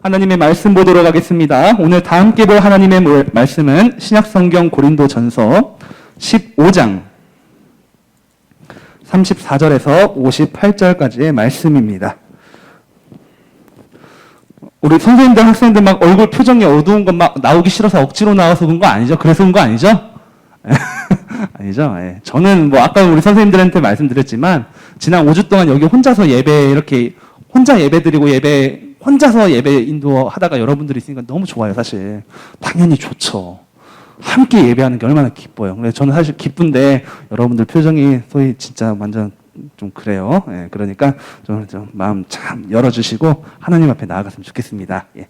하나님의 말씀 보도록 하겠습니다. 오늘 다 함께 볼 하나님의 말씀은 신약성경 고린도전서 15장 34절에서 58절까지의 말씀입니다. 우리 선생님들, 학생들 막 얼굴 표정이 어두운 건 막 나오기 싫어서 억지로 나와서 그런 거 아니죠? 그래서 그런 거 아니죠? 아니죠. 예. 저는 뭐 아까 우리 선생님들한테 말씀드렸지만 지난 5주 동안 여기 혼자서 예배 이렇게 혼자 예배 드리고 혼자서 예배 인도하다가 여러분들이 있으니까 너무 좋아요, 사실. 당연히 좋죠. 함께 예배하는 게 얼마나 기뻐요. 그래서 저는 사실 기쁜데 여러분들 표정이 소위 진짜 완전 좀 그래요. 예, 그러니까 좀 마음 참 열어주시고 하나님 앞에 나아갔으면 좋겠습니다. 예.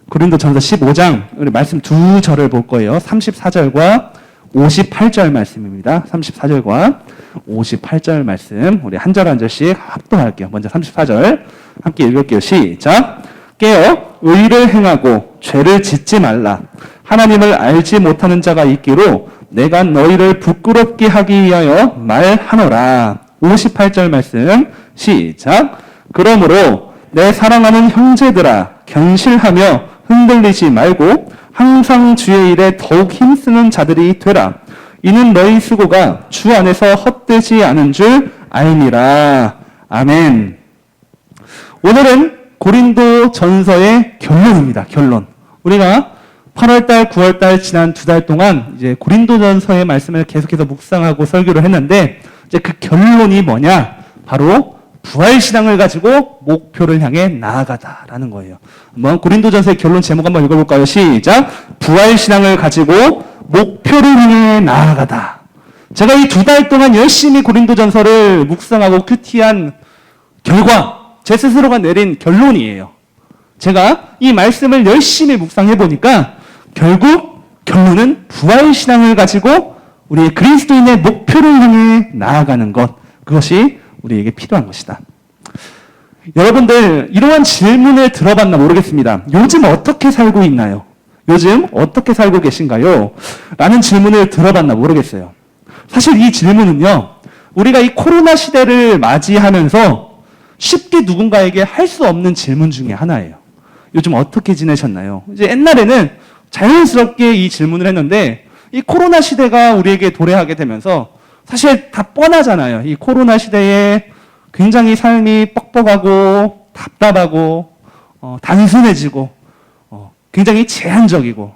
고린도전서 15장 우리 말씀 두 절을 볼 거예요. 34절과 58절 말씀입니다. 34절과 58절 말씀 우리 한 절 한 절씩 합독할게요. 먼저 34절 함께 읽을게요. 시작. 깨어 의를 행하고 죄를 짓지 말라. 하나님을 알지 못하는 자가 있기로 내가 너희를 부끄럽게 하기 위하여 말하노라. 58절 말씀 시작. 그러므로 내 사랑하는 형제들아 견실하며 흔들리지 말고 항상 주의 일에 더욱 힘쓰는 자들이 되라. 이는 너희 수고가 주 안에서 헛되지 않은 줄 알미라. 아멘. 오늘은 고린도 전서의 결론입니다. 결론. 우리가 8월달, 9월달 지난 2달 동안 이제 고린도 전서의 말씀을 계속해서 묵상하고 설교를 했는데 이제 그 결론이 뭐냐? 바로 부활신앙을 가지고 목표를 향해 나아가다라는 거예요. 한번 고린도전서의 결론 제목 한번 읽어볼까요? 시작. 부활신앙을 가지고 목표를 향해 나아가다. 제가 이 2달 동안 열심히 고린도전서를 묵상하고 큐티한 결과 제 스스로가 내린 결론이에요. 제가 이 말씀을 열심히 묵상해 보니까 결국 결론은 부활신앙을 가지고 우리의 그리스도인의 목표를 향해 나아가는 것, 그것이 우리에게 필요한 것이다. 여러분들 이러한 질문을 들어봤나 모르겠습니다. 요즘 어떻게 살고 있나요? 요즘 어떻게 살고 계신가요? 라는 질문을 들어봤나 모르겠어요. 사실 이 질문은요, 우리가 이 코로나 시대를 맞이하면서 쉽게 누군가에게 할 수 없는 질문 중에 하나예요. 요즘 어떻게 지내셨나요? 이제 옛날에는 자연스럽게 이 질문을 했는데 이 코로나 시대가 우리에게 도래하게 되면서 사실 다 뻔하잖아요. 이 코로나 시대에 굉장히 삶이 뻑뻑하고 답답하고 단순해지고 굉장히 제한적이고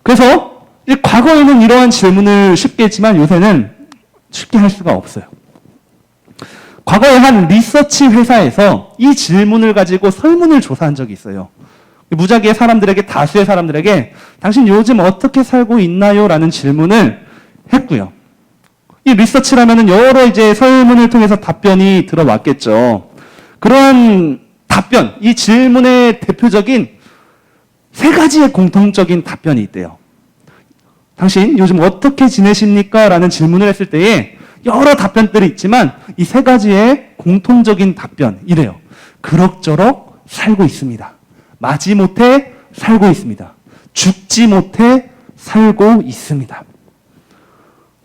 그래서 과거에는 이러한 질문을 쉽게 했지만 요새는 쉽게 할 수가 없어요. 과거에 한 리서치 회사에서 이 질문을 가지고 설문을 조사한 적이 있어요. 무작위의 사람들에게, 다수의 사람들에게 당신 요즘 어떻게 살고 있나요? 라는 질문을 했고요. 이 리서치라면은 여러 이제 설문을 통해서 답변이 들어왔겠죠. 그런 답변, 이 질문의 대표적인 3가지의 공통적인 답변이 있대요. 당신 요즘 어떻게 지내십니까? 라는 질문을 했을 때에 여러 답변들이 있지만 이 3가지의 공통적인 답변 이래요. 그럭저럭 살고 있습니다. 마지못해 살고 있습니다. 죽지 못해 살고 있습니다.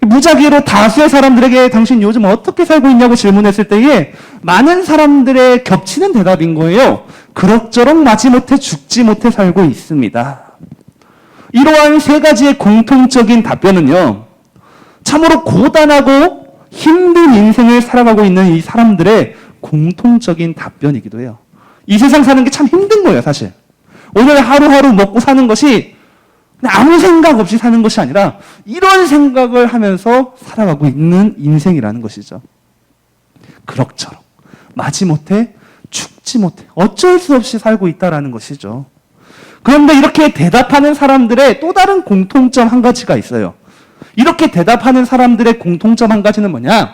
무작위로 다수의 사람들에게 당신 요즘 어떻게 살고 있냐고 질문했을 때에 많은 사람들의 겹치는 대답인 거예요. 그럭저럭 마지못해 죽지 못해 살고 있습니다. 이러한 3가지의 공통적인 답변은요, 참으로 고단하고 힘든 인생을 살아가고 있는 이 사람들의 공통적인 답변이기도 해요. 이 세상 사는 게 참 힘든 거예요, 사실. 오늘 하루하루 먹고 사는 것이 아무 생각 없이 사는 것이 아니라 이런 생각을 하면서 살아가고 있는 인생이라는 것이죠. 그럭저럭 마지못해 죽지 못해 어쩔 수 없이 살고 있다라는 것이죠. 그런데 이렇게 대답하는 사람들의 또 다른 공통점 한 가지가 있어요. 이렇게 대답하는 사람들의 공통점 한 가지는 뭐냐?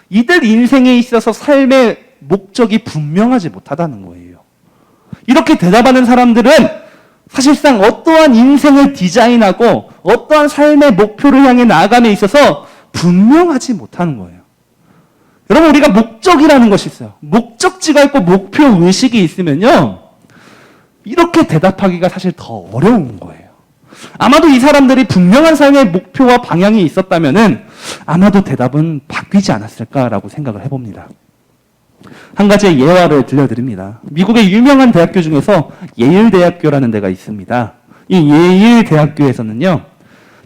이들 인생에 있어서 삶의 목적이 분명하지 못하다는 거예요. 이렇게 대답하는 사람들은 사실상 어떠한 인생을 디자인하고 어떠한 삶의 목표를 향해 나아감에 있어서 분명하지 못하는 거예요. 여러분, 우리가 목적이라는 것이 있어요. 목적지가 있고 목표 의식이 있으면요, 이렇게 대답하기가 사실 더 어려운 거예요. 아마도 이 사람들이 분명한 삶의 목표와 방향이 있었다면은 아마도 대답은 바뀌지 않았을까라고 생각을 해봅니다. 한 가지의 예화를 들려드립니다. 미국의 유명한 대학교 중에서 예일대학교라는 데가 있습니다. 이 예일대학교에서는요,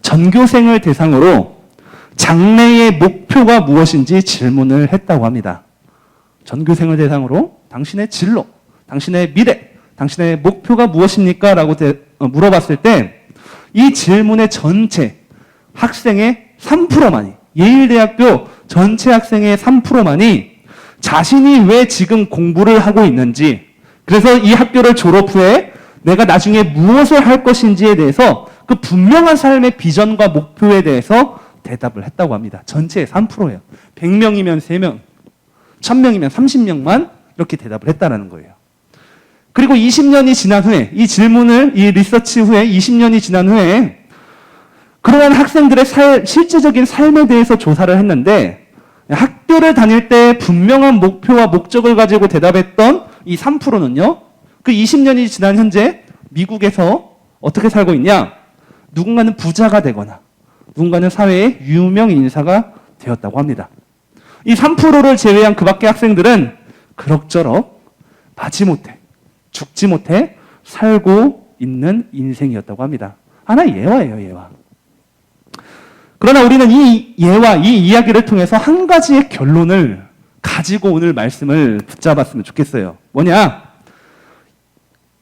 전교생을 대상으로 장래의 목표가 무엇인지 질문을 했다고 합니다. 전교생을 대상으로 당신의 진로, 당신의 미래, 당신의 목표가 무엇입니까? 라고 물어봤을 때 이 질문의 전체 학생의 3%만이, 예일대학교 전체 학생의 3%만이 자신이 왜 지금 공부를 하고 있는지, 그래서 이 학교를 졸업 후에 내가 나중에 무엇을 할 것인지에 대해서 그 분명한 삶의 비전과 목표에 대해서 대답을 했다고 합니다. 전체의 3%예요. 100명이면 3명, 1000명이면 30명만 이렇게 대답을 했다는 거예요. 그리고 20년이 지난 후에, 이 질문을, 이 리서치 후에 20년이 지난 후에 그러한 학생들의 실제적인 삶에 대해서 조사를 했는데, 학교를 다닐 때 분명한 목표와 목적을 가지고 대답했던 이 3%는요, 그 20년이 지난 현재 미국에서 어떻게 살고 있냐? 누군가는 부자가 되거나 누군가는 사회의 유명 인사가 되었다고 합니다. 이 3%를 제외한 그 밖의 학생들은 그럭저럭 마지못해, 죽지 못해 살고 있는 인생이었다고 합니다. 하나의 예화예요, 예화. 그러나 우리는 이 예화, 이 이야기를 통해서 한 가지의 결론을 가지고 오늘 말씀을 붙잡았으면 좋겠어요. 뭐냐?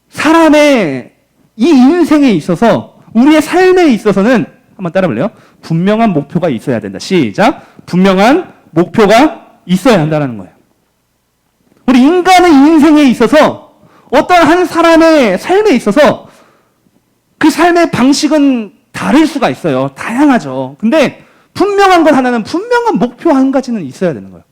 사람의 이 인생에 있어서, 우리의 삶에 있어서는, 한번 따라볼래요? 분명한 목표가 있어야 된다. 시작. 분명한 목표가 있어야 한다는 거예요. 우리 인간의 인생에 있어서 어떤 한 사람의 삶에 있어서 그 삶의 방식은 다를 수가 있어요. 다양하죠. 근데 분명한 것 하나는, 분명한 목표 한 가지는 있어야 되는 거예요.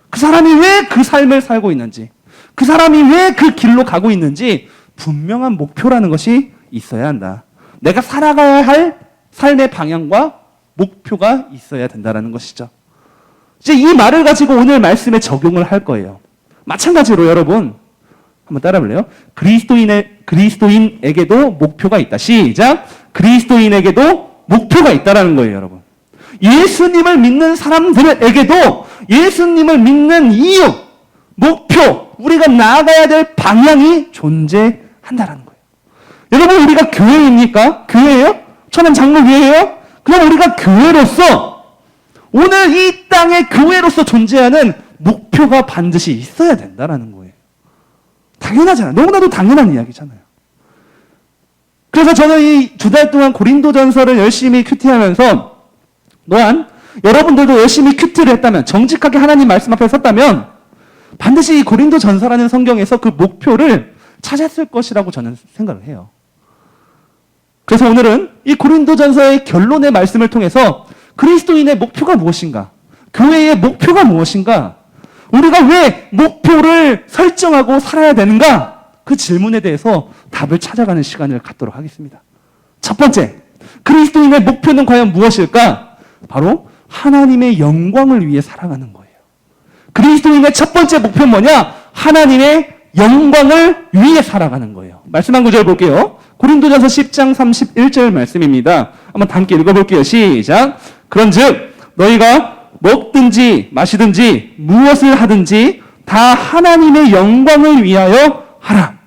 그 사람이 왜 그 삶을 살고 있는지, 그 사람이 왜 그 길로 가고 있는지 분명한 목표라는 것이 있어야 한다. 내가 살아가야 할 삶의 방향과 목표가 있어야 된다는 것이죠. 이제 이 말을 가지고 오늘 말씀에 적용을 할 거예요. 마찬가지로 여러분, 한번 따라볼래요? 그리스도인에게도 목표가 있다. 시작. 그리스도인에게도 목표가 있다라는 거예요, 여러분. 예수님을 믿는 사람들에게도 예수님을 믿는 이유, 목표, 우리가 나아가야 될 방향이 존재한다라는 거예요. 여러분, 우리가 교회입니까? 교회예요? 천안 장로교회예요? 그럼 우리가 교회로서, 오늘 이 땅의 교회로서 존재하는 목표가 반드시 있어야 된다라는 거예요. 당연하잖아요. 너무나도 당연한 이야기잖아요. 그래서 저는 이 2달 동안 고린도전서를 열심히 큐티하면서, 또한 여러분들도 열심히 큐티를 했다면, 정직하게 하나님 말씀 앞에 섰다면 반드시 이 고린도전서라는 성경에서 그 목표를 찾았을 것이라고 저는 생각을 해요. 그래서 오늘은 이 고린도전서의 결론의 말씀을 통해서 그리스도인의 목표가 무엇인가, 교회의 목표가 무엇인가, 우리가 왜 목표를 설정하고 살아야 되는가, 그 질문에 대해서 답을 찾아가는 시간을 갖도록 하겠습니다. 첫 번째, 그리스도인의 목표는 과연 무엇일까? 바로 하나님의 영광을 위해 살아가는 거예요. 그리스도인의 첫 번째 목표는 뭐냐? 하나님의 영광을 위해 살아가는 거예요. 말씀 한 구절 볼게요. 고린도전서 10장 31절 말씀입니다. 한번 함께 읽어볼게요. 시작. 그런즉 너희가 먹든지 마시든지 무엇을 하든지 다 하나님의 영광을 위하여 하라.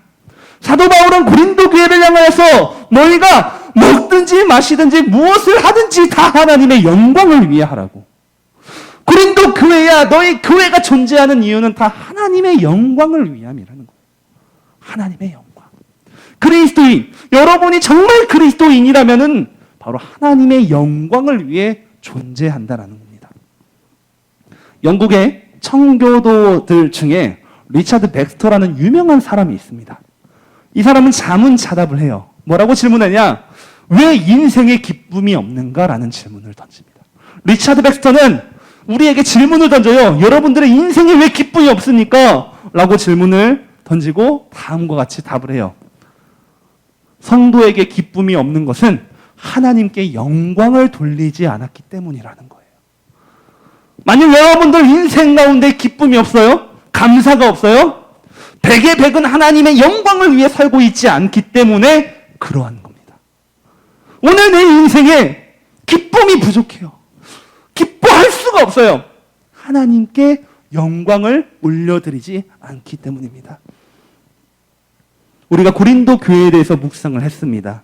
사도 바울은 고린도 교회를 향하여서 너희가 먹든지 마시든지 무엇을 하든지 다 하나님의 영광을 위해 하라고. 고린도 교회야, 너희 교회가 존재하는 이유는 다 하나님의 영광을 위함이라는 거예요. 하나님의 영광. 그리스도인, 여러분이 정말 그리스도인이라면은 바로 하나님의 영광을 위해 존재한다라는 겁니다. 영국의 청교도들 중에 리차드 백스터라는 유명한 사람이 있습니다. 이 사람은 자문자답을 해요. 뭐라고 질문하냐? 왜 인생에 기쁨이 없는가라는 질문을 던집니다. 리차드 백스터는 우리에게 질문을 던져요. 여러분들의 인생에 왜 기쁨이 없습니까? 라고 질문을 던지고 다음과 같이 답을 해요. 성도에게 기쁨이 없는 것은 하나님께 영광을 돌리지 않았기 때문이라는 거예요. 만약 여러분들 인생 가운데 기쁨이 없어요? 감사가 없어요? 백의 백은 하나님의 영광을 위해 살고 있지 않기 때문에 그러한 겁니다. 오늘 내 인생에 기쁨이 부족해요. 기뻐할 수가 없어요. 하나님께 영광을 올려드리지 않기 때문입니다. 우리가 고린도 교회에 대해서 묵상을 했습니다.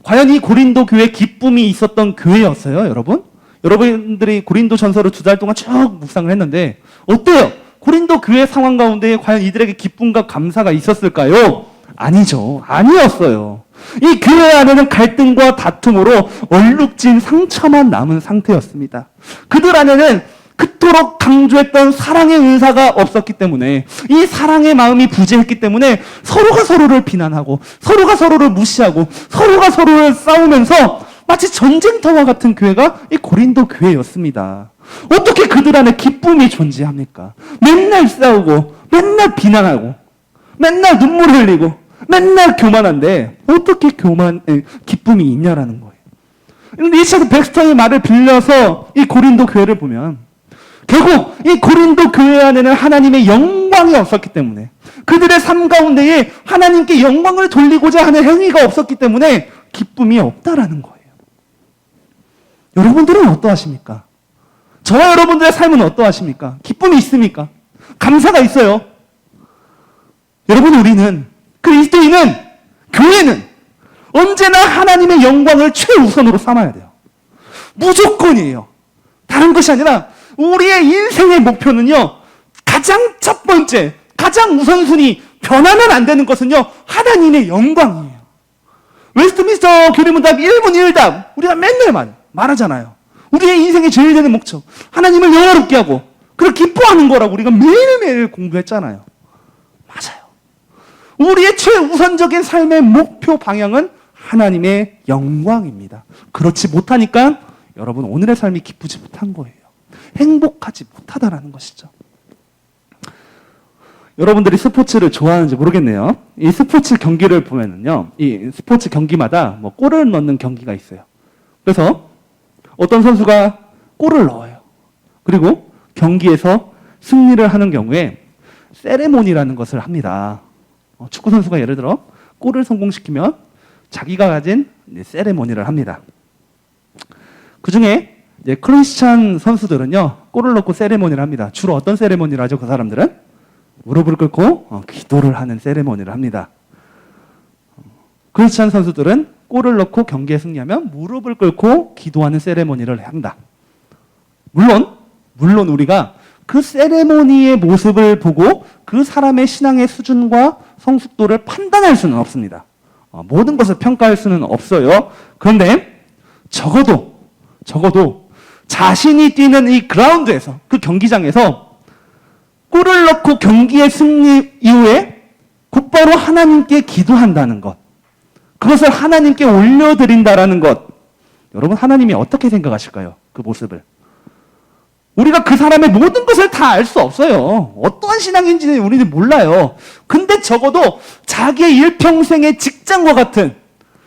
과연 이 고린도 교회 기쁨이 있었던 교회였어요, 여러분? 여러분들이 고린도 전서를 2달 동안 쭉 묵상을 했는데 어때요? 고린도 교회 상황 가운데 과연 이들에게 기쁨과 감사가 있었을까요? 아니죠. 아니었어요. 이 교회 안에는 갈등과 다툼으로 얼룩진 상처만 남은 상태였습니다. 그들 안에는 그토록 강조했던 사랑의 은사가 없었기 때문에, 이 사랑의 마음이 부재했기 때문에 서로가 서로를 비난하고 서로가 서로를 무시하고 서로가 서로를 싸우면서 마치 전쟁터와 같은 교회가 이 고린도 교회였습니다. 어떻게 그들 안에 기쁨이 존재합니까? 맨날 싸우고 맨날 비난하고 맨날 눈물 흘리고 맨날 교만한데 어떻게 기쁨이 있냐라는 거예요. 리차드 백스턴의 말을 빌려서 이 고린도 교회를 보면 결국 이 고린도 교회 안에는 하나님의 영광이 없었기 때문에, 그들의 삶 가운데에 하나님께 영광을 돌리고자 하는 행위가 없었기 때문에 기쁨이 없다라는 거예요. 여러분들은 어떠하십니까? 저와 여러분들의 삶은 어떠하십니까? 기쁨이 있습니까? 감사가 있어요. 여러분, 우리는, 그리스도인은, 교회는 언제나 하나님의 영광을 최우선으로 삼아야 돼요. 무조건이에요. 다른 것이 아니라 우리의 인생의 목표는요, 가장 첫 번째, 가장 우선순위, 변하면 안 되는 것은요, 하나님의 영광이에요. 웨스트민스터 교리문답 1문 1답, 우리가 맨날 말하잖아요. 우리의 인생의 제일 되는 목적, 하나님을 영화롭게 하고, 그걸 기뻐하는 거라고 우리가 매일매일 공부했잖아요. 맞아요. 우리의 최우선적인 삶의 목표 방향은 하나님의 영광입니다. 그렇지 못하니까 여러분, 오늘의 삶이 기쁘지 못한 거예요. 행복하지 못하다라는 것이죠. 여러분들이 스포츠를 좋아하는지 모르겠네요. 이 스포츠 경기를 보면은요, 이 스포츠 경기마다 뭐 골을 넣는 경기가 있어요. 그래서 어떤 선수가 골을 넣어요. 그리고 경기에서 승리를 하는 경우에 세레모니라는 것을 합니다. 축구 선수가 예를 들어 골을 성공시키면 자기가 가진 세레모니를 합니다. 그 중에 크리스찬 선수들은요, 골을 넣고 세레모니를 합니다. 주로 어떤 세레모니를 하죠, 그 사람들은? 무릎을 꿇고 기도를 하는 세레모니를 합니다. 크리스찬 선수들은 골을 넣고 경기에 승리하면 무릎을 꿇고 기도하는 세레모니를 합니다. 물론 우리가 그 세레모니의 모습을 보고 그 사람의 신앙의 수준과 성숙도를 판단할 수는 없습니다. 모든 것을 평가할 수는 없어요. 그런데 적어도 자신이 뛰는 이 그라운드에서, 그 경기장에서 골을 넣고 경기의 승리 이후에 곧바로 하나님께 기도한다는 것, 그것을 하나님께 올려드린다라는 것, 여러분, 하나님이 어떻게 생각하실까요? 그 모습을. 우리가 그 사람의 모든 것을 다 알 수 없어요. 어떠한 신앙인지는 우리는 몰라요. 근데 적어도 자기의 일평생의 직장과 같은,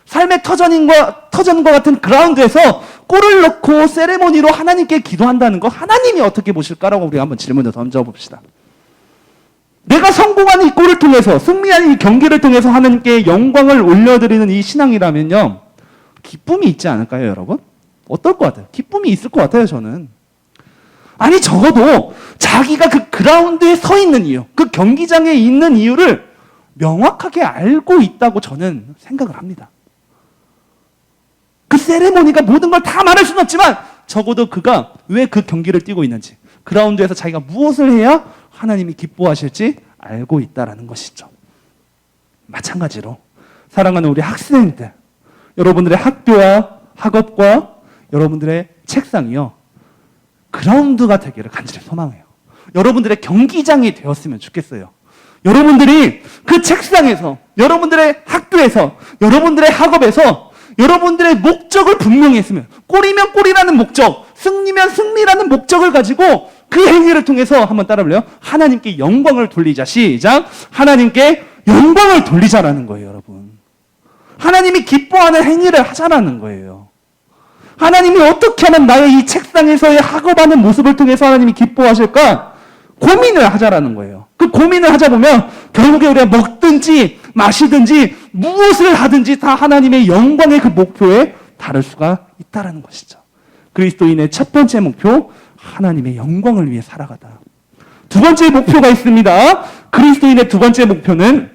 삶의 터전과 같은 그라운드에서 골을 넣고 세레모니로 하나님께 기도한다는 것, 하나님이 어떻게 보실까라고 우리가 한번 질문을 던져봅시다. 내가 성공한 이 골을 통해서, 승리한 이 경기를 통해서 하나님께 영광을 올려드리는 이 신앙이라면요, 기쁨이 있지 않을까요, 여러분? 어떨 것 같아요? 기쁨이 있을 것 같아요, 저는. 아니, 적어도 자기가 그 그라운드에 서 있는 이유, 그 경기장에 있는 이유를 명확하게 알고 있다고 저는 생각을 합니다. 그 세레모니가 모든 걸 다 말할 수는 없지만 적어도 그가 왜 그 경기를 뛰고 있는지, 그라운드에서 자기가 무엇을 해야 하나님이 기뻐하실지 알고 있다라는 것이죠. 마찬가지로 사랑하는 우리 학생들, 여러분들의 학교와 학업과 여러분들의 책상이요, 그라운드가 되기를 간절히 소망해요. 여러분들의 경기장이 되었으면 좋겠어요. 여러분들이 그 책상에서, 여러분들의 학교에서, 여러분들의 학업에서 여러분들의 목적을 분명히 했으면, 골이면 골이라는 목적, 승리면 승리라는 목적을 가지고 그 행위를 통해서 한번 따라 불러요. 하나님께 영광을 돌리자. 시작. 하나님께 영광을 돌리자라는 거예요, 여러분. 하나님이 기뻐하는 행위를 하자라는 거예요. 하나님이 어떻게 하면 나의 이 책상에서의 학업하는 모습을 통해서 하나님이 기뻐하실까? 고민을 하자라는 거예요. 그 고민을 하자 보면 결국에 우리가 먹든지 마시든지 무엇을 하든지 다 하나님의 영광의 그 목표에 다를 수가 있다는 것이죠. 그리스도인의 첫 번째 목표, 하나님의 영광을 위해 살아가다. 두 번째 목표가 있습니다. 그리스도인의 두 번째 목표는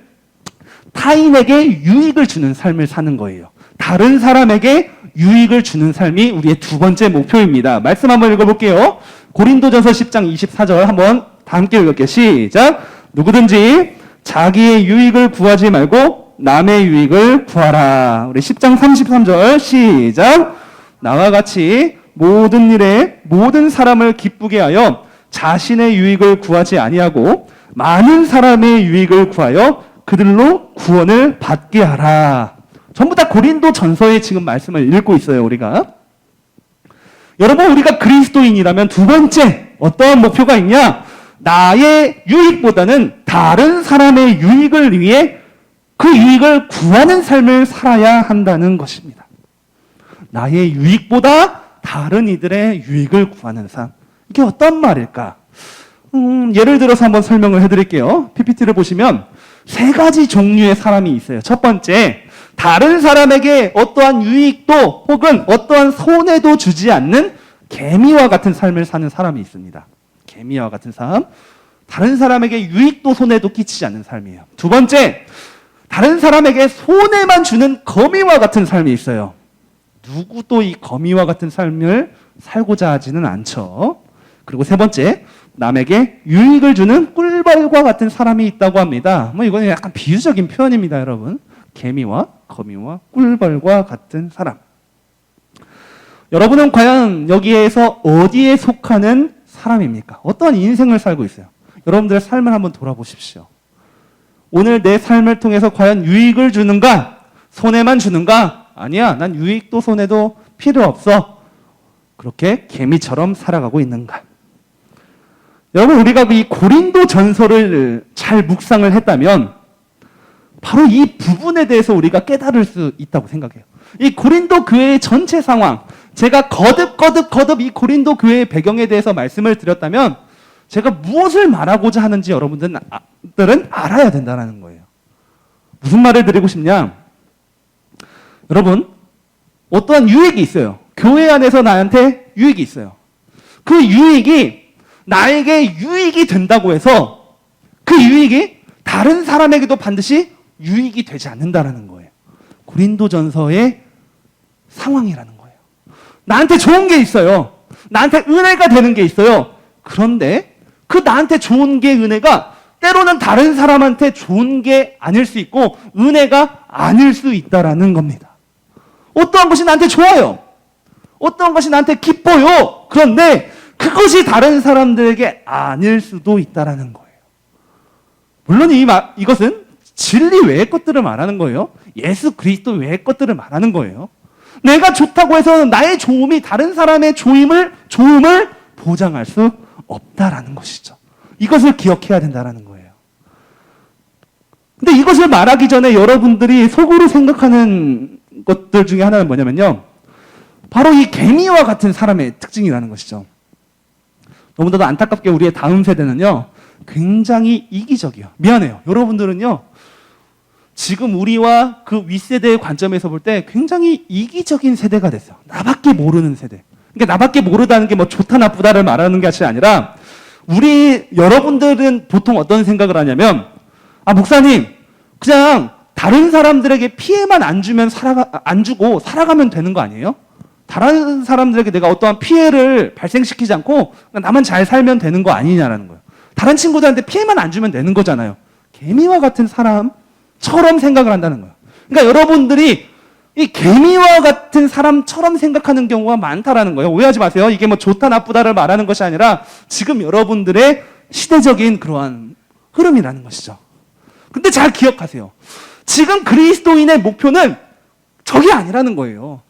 타인에게 유익을 주는 삶을 사는 거예요. 다른 사람에게 유익을 주는 삶이 우리의 두 번째 목표입니다. 말씀 한번 읽어볼게요. 고린도전서 10장 24절 한번 다 함께 읽을게요. 시작. 누구든지 자기의 유익을 구하지 말고 남의 유익을 구하라. 우리 10장 33절 시작. 나와 같이 모든 일에 모든 사람을 기쁘게 하여 자신의 유익을 구하지 아니하고 많은 사람의 유익을 구하여 그들로 구원을 받게 하라. 전부 다 고린도 전서의 지금 말씀을 읽고 있어요, 우리가. 여러분, 우리가 그리스도인이라면 두 번째 어떤 목표가 있냐? 나의 유익보다는 다른 사람의 유익을 위해 그 유익을 구하는 삶을 살아야 한다는 것입니다. 나의 유익보다 다른 이들의 유익을 구하는 삶. 이게 어떤 말일까? 예를 들어서 한번 설명을 해드릴게요. PPT를 보시면 세 가지 종류의 사람이 있어요. 첫 번째, 다른 사람에게 어떠한 유익도 혹은 어떠한 손해도 주지 않는 개미와 같은 삶을 사는 사람이 있습니다. 개미와 같은 삶. 다른 사람에게 유익도 손해도 끼치지 않는 삶이에요. 두 번째, 다른 사람에게 손해만 주는 거미와 같은 삶이 있어요. 누구도 이 거미와 같은 삶을 살고자 하지는 않죠. 그리고 세 번째, 남에게 유익을 주는 꿀벌과 같은 사람이 있다고 합니다. 이거는 약간 비유적인 표현입니다, 여러분. 개미와 거미와 꿀벌과 같은 사람. 여러분은 과연 여기에서 어디에 속하는 사람입니까? 어떤 인생을 살고 있어요? 여러분들의 삶을 한번 돌아보십시오. 오늘 내 삶을 통해서 과연 유익을 주는가? 손해만 주는가? 아니야, 난 유익도 손해도 필요 없어. 그렇게 개미처럼 살아가고 있는가? 여러분, 우리가 이 고린도 전서를 잘 묵상을 했다면 바로 이 부분에 대해서 우리가 깨달을 수 있다고 생각해요. 이 고린도 교회의 전체 상황, 제가 거듭 이 고린도 교회의 배경에 대해서 말씀을 드렸다면 제가 무엇을 말하고자 하는지 여러분들은 알아야 된다는 거예요. 무슨 말을 드리고 싶냐? 여러분, 어떠한 유익이 있어요. 교회 안에서 나한테 유익이 있어요. 그 유익이 나에게 유익이 된다고 해서 그 유익이 다른 사람에게도 반드시 유익이 되지 않는다는 거예요. 고린도전서의 상황이라는 거예요. 나한테 좋은 게 있어요. 나한테 은혜가 되는 게 있어요. 그런데 그 나한테 좋은 게 은혜가 때로는 다른 사람한테 좋은 게 아닐 수 있고 은혜가 아닐 수 있다라는 겁니다. 어떠한 것이 나한테 좋아요. 어떠한 것이 나한테 기뻐요. 그런데 그것이 다른 사람들에게 아닐 수도 있다라는 거예요. 물론 이것은 진리 외의 것들을 말하는 거예요. 예수 그리스도 외의 것들을 말하는 거예요. 내가 좋다고 해서 나의 좋음이 다른 사람의 좋음을 보장할 수 없다라는 것이죠. 이것을 기억해야 된다라는 거예요. 근데 이것을 말하기 전에 여러분들이 속으로 생각하는 것들 중에 하나는 뭐냐면요. 바로 이 개미와 같은 사람의 특징이라는 것이죠. 너무나도 안타깝게 우리의 다음 세대는요. 굉장히 이기적이에요. 미안해요. 여러분들은요. 지금 우리와 그 윗세대의 관점에서 볼 때 굉장히 이기적인 세대가 됐어요. 나밖에 모르는 세대. 그러니까 나밖에 모르다는 게 뭐 좋다 나쁘다를 말하는 것이 아니라 여러분들은 보통 어떤 생각을 하냐면 목사님 그냥 다른 사람들에게 피해만 안 주고 살아가면 되는 거 아니에요? 다른 사람들에게 내가 어떠한 피해를 발생시키지 않고 나만 잘 살면 되는 거 아니냐라는 거예요. 다른 친구들한테 피해만 안 주면 되는 거잖아요. 개미와 같은 사람처럼 생각을 한다는 거예요. 그러니까 여러분들이 이 개미와 같은 사람처럼 생각하는 경우가 많다라는 거예요. 오해하지 마세요. 이게 뭐 좋다 나쁘다를 말하는 것이 아니라 지금 여러분들의 시대적인 그러한 흐름이라는 것이죠. 근데 잘 기억하세요. 지금 그리스도인의 목표는 저게 아니라는 거예요.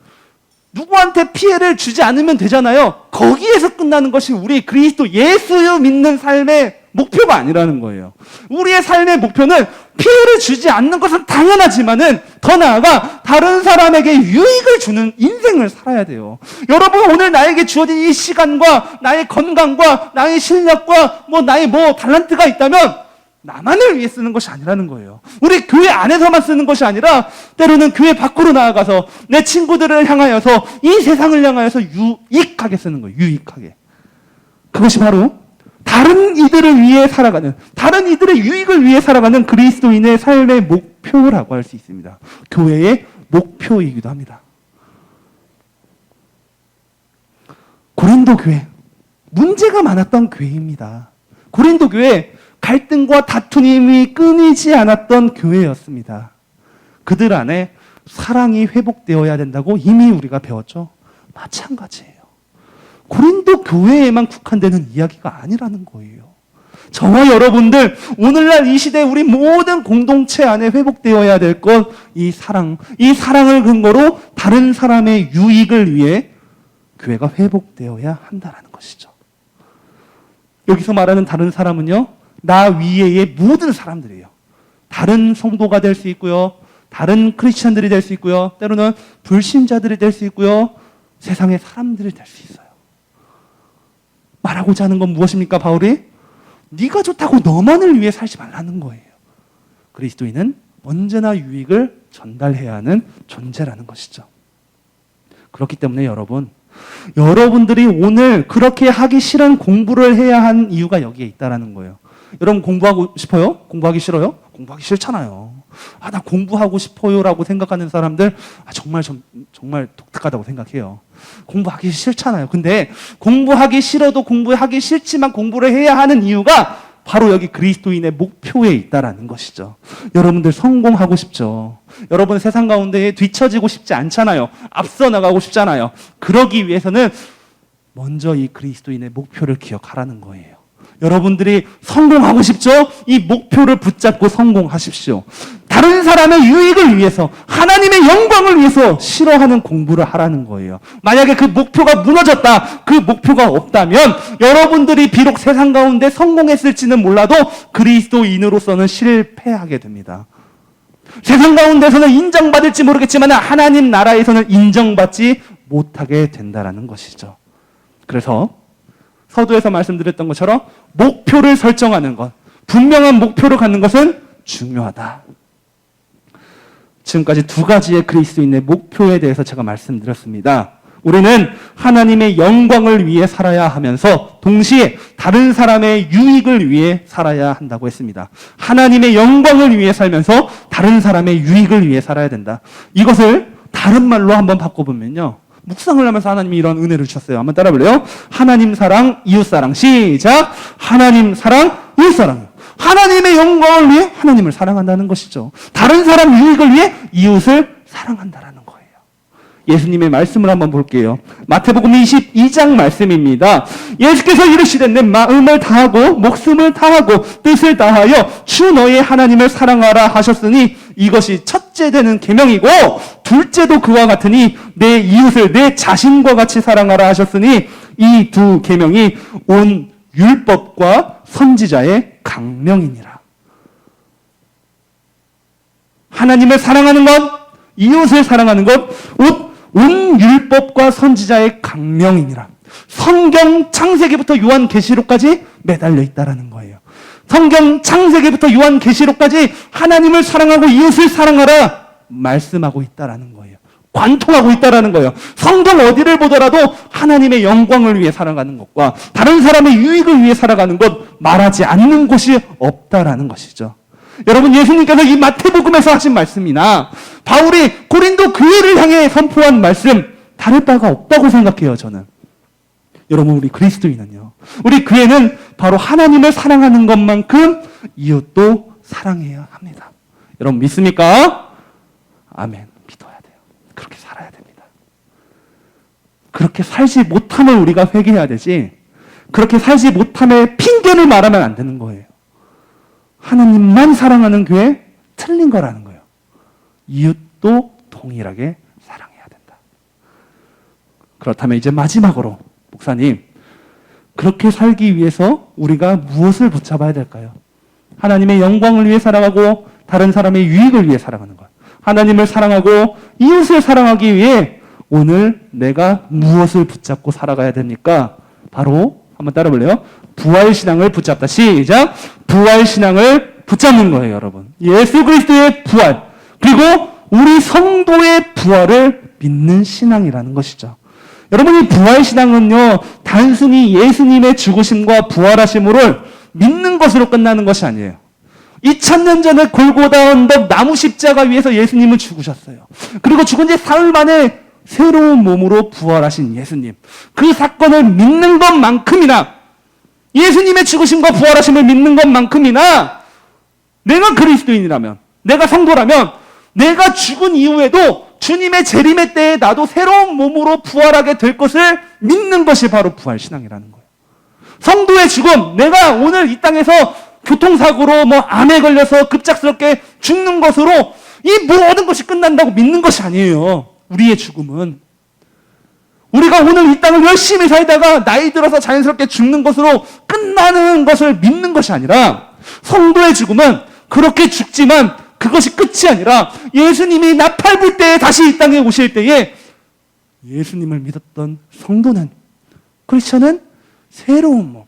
누구한테 피해를 주지 않으면 되잖아요. 거기에서 끝나는 것이 우리 그리스도 예수 믿는 삶의 목표가 아니라는 거예요. 우리의 삶의 목표는 피해를 주지 않는 것은 당연하지만은 더 나아가 다른 사람에게 유익을 주는 인생을 살아야 돼요. 여러분 오늘 나에게 주어진 이 시간과 나의 건강과 나의 실력과 나의 달란트가 있다면 나만을 위해 쓰는 것이 아니라는 거예요. 우리 교회 안에서만 쓰는 것이 아니라 때로는 교회 밖으로 나아가서 내 친구들을 향하여서 이 세상을 향하여서 유익하게 쓰는 거예요. 유익하게. 그것이 바로 다른 이들을 위해 살아가는, 다른 이들의 유익을 위해 살아가는 그리스도인의 삶의 목표라고 할 수 있습니다. 교회의 목표이기도 합니다. 고린도 교회, 문제가 많았던 교회입니다. 고린도 교회, 갈등과 다툼이 끊이지 않았던 교회였습니다. 그들 안에 사랑이 회복되어야 된다고 이미 우리가 배웠죠. 마찬가지예요. 고린도 교회에만 국한되는 이야기가 아니라는 거예요. 저와 여러분들, 오늘날 이 시대 우리 모든 공동체 안에 회복되어야 될 것, 이 사랑, 이 사랑을 근거로 다른 사람의 유익을 위해 교회가 회복되어야 한다는 것이죠. 여기서 말하는 다른 사람은요, 나 위에의 모든 사람들이에요. 다른 성도가 될 수 있고요, 다른 크리스천들이 될 수 있고요, 때로는 불신자들이 될 수 있고요, 세상의 사람들이 될 수 있어요. 말하고자 하는 건 무엇입니까, 바울이? 네가 좋다고 너만을 위해 살지 말라는 거예요. 그리스도인은 언제나 유익을 전달해야 하는 존재라는 것이죠. 그렇기 때문에 여러분들이 오늘 그렇게 하기 싫은 공부를 해야 한 이유가 여기에 있다라는 거예요. 여러분 공부하고 싶어요? 공부하기 싫어요? 공부하기 싫잖아요. 나 공부하고 싶어요라고 생각하는 사람들 정말 독특하다고 생각해요. 공부하기 싫잖아요. 근데 공부하기 싫어도 공부하기 싫지만 공부를 해야 하는 이유가 바로 여기 그리스도인의 목표에 있다라는 것이죠. 여러분들 성공하고 싶죠. 여러분 세상 가운데 뒤처지고 싶지 않잖아요. 앞서 나가고 싶잖아요. 그러기 위해서는 먼저 이 그리스도인의 목표를 기억하라는 거예요. 여러분들이 성공하고 싶죠? 이 목표를 붙잡고 성공하십시오. 다른 사람의 유익을 위해서, 하나님의 영광을 위해서 싫어하는 공부를 하라는 거예요. 만약에 그 목표가 무너졌다, 그 목표가 없다면 여러분들이 비록 세상 가운데 성공했을지는 몰라도 그리스도인으로서는 실패하게 됩니다. 세상 가운데서는 인정받을지 모르겠지만 하나님 나라에서는 인정받지 못하게 된다는 것이죠. 그래서 서두에서 말씀드렸던 것처럼 목표를 설정하는 것, 분명한 목표를 갖는 것은 중요하다. 지금까지 두 가지의 그리스도인의 목표에 대해서 제가 말씀드렸습니다. 우리는 하나님의 영광을 위해 살아야 하면서 동시에 다른 사람의 유익을 위해 살아야 한다고 했습니다. 하나님의 영광을 위해 살면서 다른 사람의 유익을 위해 살아야 된다. 이것을 다른 말로 한번 바꿔보면요, 묵상을 하면서 하나님이 이런 은혜를 주셨어요. 한번 따라 볼래요? 하나님 사랑, 이웃 사랑. 시작! 하나님 사랑, 이웃 사랑. 하나님의 영광을 위해 하나님을 사랑한다는 것이죠. 다른 사람 유익을 위해 이웃을 사랑한다라는 거예요. 예수님의 말씀을 한번 볼게요. 마태복음 22장 말씀입니다. 예수께서 이르시되 내 마음을 다하고 목숨을 다하고 뜻을 다하여 주 너의 하나님을 사랑하라 하셨으니 이것이 첫째 되는 계명이고 둘째도 그와 같으니 내 이웃을 내 자신과 같이 사랑하라 하셨으니 이 두 계명이 온 율법과 선지자의 강명이니라. 하나님을 사랑하는 것, 이웃을 사랑하는 것, 온 율법과 선지자의 강명이니라. 성경 창세기부터 요한계시록까지 매달려 있다라는 거예요. 성경 창세기부터 요한계시록까지 하나님을 사랑하고 이웃을 사랑하라 말씀하고 있다라는 거예요. 관통하고 있다라는 거예요. 성경 어디를 보더라도 하나님의 영광을 위해 살아가는 것과 다른 사람의 유익을 위해 살아가는 것 말하지 않는 곳이 없다라는 것이죠. 여러분, 예수님께서 이 마태복음에서 하신 말씀이나 바울이 고린도 교회를 향해 선포한 말씀 다를 바가 없다고 생각해요, 저는. 여러분, 우리 그리스도인은요, 우리 교회는 바로 하나님을 사랑하는 것만큼 이웃도 사랑해야 합니다. 여러분 믿습니까? 아멘. 믿어야 돼요. 그렇게 살아야 됩니다. 그렇게 살지 못함을 우리가 회개해야 되지, 그렇게 살지 못함에 핑계를 말하면 안 되는 거예요. 하나님만 사랑하는 교회 틀린 거라는 거예요. 이웃도 동일하게 사랑해야 된다. 그렇다면 이제 마지막으로 목사님, 그렇게 살기 위해서 우리가 무엇을 붙잡아야 될까요? 하나님의 영광을 위해 살아가고 다른 사람의 유익을 위해 살아가는 것. 하나님을 사랑하고 이웃을 사랑하기 위해 오늘 내가 무엇을 붙잡고 살아가야 됩니까? 바로 한번 따라 볼래요? 부활신앙을 붙잡다. 시작! 부활신앙을 붙잡는 거예요, 여러분. 예수 그리스도의 부활, 그리고 우리 성도의 부활을 믿는 신앙이라는 것이죠. 여러분, 이 부활신앙은요, 단순히 예수님의 죽으심과 부활하심을 믿는 것으로 끝나는 것이 아니에요. 2000년 전에 골고다 언덕 나무 십자가 위에서 예수님은 죽으셨어요. 그리고 죽은 지 사흘 만에 새로운 몸으로 부활하신 예수님. 그 사건을 믿는 것만큼이나, 예수님의 죽으심과 부활하심을 믿는 것만큼이나, 내가 그리스도인이라면, 내가 성도라면, 내가 죽은 이후에도 주님의 재림의 때에 나도 새로운 몸으로 부활하게 될 것을 믿는 것이 바로 부활신앙이라는 거예요. 성도의 죽음, 내가 오늘 이 땅에서 교통사고로 암에 걸려서 급작스럽게 죽는 것으로 이 모든 것이 끝난다고 믿는 것이 아니에요. 우리의 죽음은. 우리가 오늘 이 땅을 열심히 살다가 나이 들어서 자연스럽게 죽는 것으로 끝나는 것을 믿는 것이 아니라, 성도의 죽음은 그렇게 죽지만 그것이 끝이 아니라 예수님이 나팔불 때에 다시 이 땅에 오실 때에 예수님을 믿었던 성도는, 크리스천은 새로운 몸,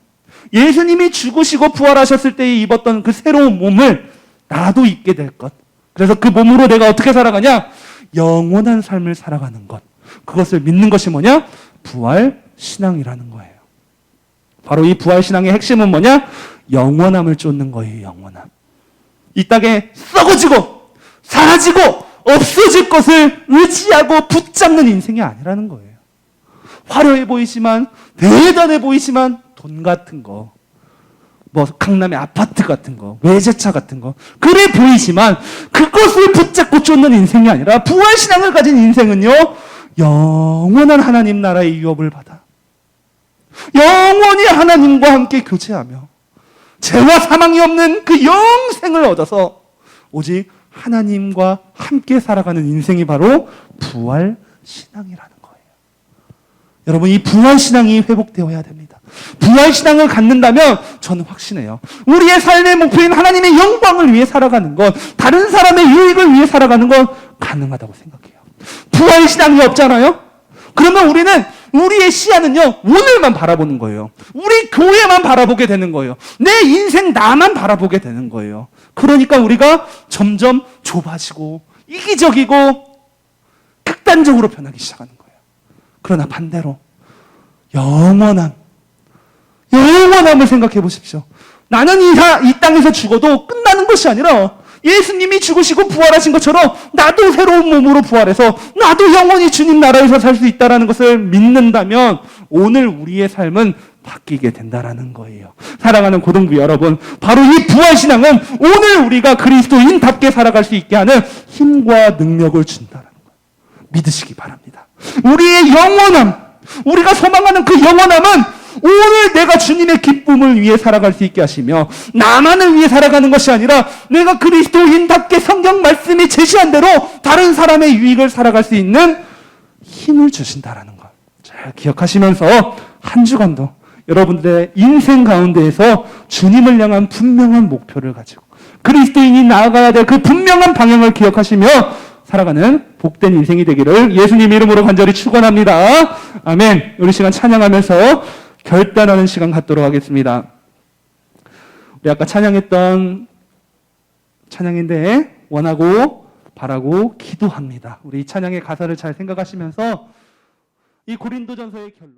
예수님이 죽으시고 부활하셨을 때에 입었던 그 새로운 몸을 나도 입게 될 것. 그래서 그 몸으로 내가 어떻게 살아가냐? 영원한 삶을 살아가는 것. 그것을 믿는 것이 뭐냐? 부활신앙이라는 거예요. 바로 이 부활신앙의 핵심은 뭐냐? 영원함을 쫓는 거예요. 영원함. 이 땅에 썩어지고 사라지고 없어질 것을 의지하고 붙잡는 인생이 아니라는 거예요. 화려해 보이지만, 대단해 보이지만, 돈 같은 거, 강남의 아파트 같은 거, 외제차 같은 거, 그래 보이지만 그것을 붙잡고 쫓는 인생이 아니라, 부활신앙을 가진 인생은요, 영원한 하나님 나라의 유업을 받아 영원히 하나님과 함께 교제하며 죄와 사망이 없는 그 영생을 얻어서 오직 하나님과 함께 살아가는 인생이 바로 부활신앙이라는 거예요. 여러분, 이 부활신앙이 회복되어야 됩니다. 부활신앙을 갖는다면 저는 확신해요. 우리의 삶의 목표인 하나님의 영광을 위해 살아가는 것, 다른 사람의 유익을 위해 살아가는 것 가능하다고 생각해요. 부활신앙이 없잖아요? 그러면 우리는, 우리의 시야는요, 오늘만 바라보는 거예요. 우리 교회만 바라보게 되는 거예요. 내 인생 나만 바라보게 되는 거예요. 그러니까 우리가 점점 좁아지고 이기적이고 극단적으로 변하기 시작하는 거예요. 그러나 반대로 영원함을 생각해 보십시오. 나는 이 땅에서 죽어도 끝나는 것이 아니라 예수님이 죽으시고 부활하신 것처럼 나도 새로운 몸으로 부활해서 나도 영원히 주님 나라에서 살 수 있다는 것을 믿는다면 오늘 우리의 삶은 바뀌게 된다는 거예요. 사랑하는 고등부 여러분, 바로 이 부활신앙은 오늘 우리가 그리스도인답게 살아갈 수 있게 하는 힘과 능력을 준다는 거예요. 믿으시기 바랍니다. 우리의 영원함, 우리가 소망하는 그 영원함은 오늘 내가 주님의 기쁨을 위해 살아갈 수 있게 하시며, 나만을 위해 살아가는 것이 아니라 내가 그리스도인답게 성경 말씀이 제시한 대로 다른 사람의 유익을 살아갈 수 있는 힘을 주신다라는 것 잘 기억하시면서 한 주간도 여러분들의 인생 가운데에서 주님을 향한 분명한 목표를 가지고 그리스도인이 나아가야 될 그 분명한 방향을 기억하시며 살아가는 복된 인생이 되기를 예수님 이름으로 간절히 축원합니다. 아멘. 우리 시간 찬양하면서 결단하는 시간 갖도록 하겠습니다. 우리 아까 찬양했던 찬양인데, 원하고 바라고 기도합니다. 우리 이 찬양의 가사를 잘 생각하시면서 이 고린도전서의 결론.